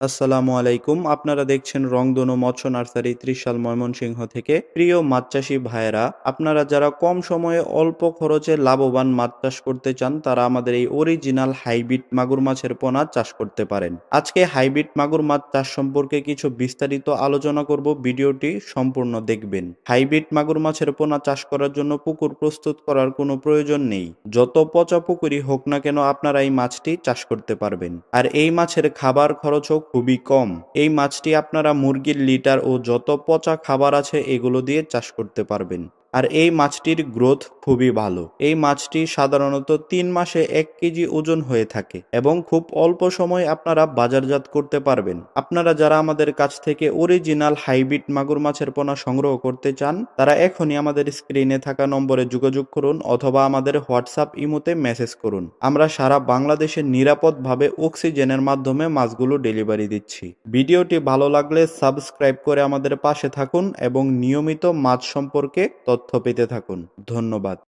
আসসালামু আলাইকুম। আপনারা দেখছেন রংধনু মৎস্য নার্সারি ত্রিশাল ময়মনসিংহ থেকে। প্রিয় মাছ চাষী ভাইয়েরা, আপনারা যারা কম সময়ে অল্প খরচে লাভবান মাছ চাষ করতে চান তারা আমাদের এই অরিজিনাল হাইব্রিড মাগুর মাছের পোনা চাষ করতে পারেন। আজকে হাইব্রিড মাগুর মাছ চাষ সম্পর্কে কিছু বিস্তারিত আলোচনা করব, ভিডিওটি সম্পূর্ণ দেখবেন। হাইব্রিড মাগুর মাছের পোনা চাষ করার জন্য পুকুর প্রস্তুত করার কোনো প্রয়োজন নেই। যত পচা পুকুরই হোক না কেন আপনারা এই মাছটি চাষ করতে পারবেন। আর এই মাছের খাবার খরচও খুবই কম। এই মাছটি আপনারা মুরগির লিটার ও যত পচা খাবার আছে এগুলো দিয়ে চাষ করতে পারবেন। আর এই মাছটির গ্রোথ খুবই ভালো। এই মাছটি সাধারণত 3 মাসে 1 কেজি ওজন হয়ে থাকে এবং খুব অল্প সময় আপনারা বাজারজাত করতে পারবেন। আপনারা যারা আমাদের কাছ থেকে অরিজিনাল হাইব্রিড মাগুর মাছের পোনা সংগ্রহ করতে চান তারা এখনই আমাদের স্ক্রিনে থাকা নম্বরে যোগাযোগ করুন অথবা আমাদের হোয়াটসঅ্যাপ ইমোতে মেসেজ করুন। আমরা সারা বাংলাদেশে নিরাপদভাবে অক্সিজেনের মাধ্যমে মাছগুলো ডেলিভারি দিচ্ছি। ভিডিওটি ভালো লাগলে সাবস্ক্রাইব করে আমাদের পাশে থাকুন এবং নিয়মিত মাছ সম্পর্কে তথ্য পেতে থাকুন। ধন্যবাদ।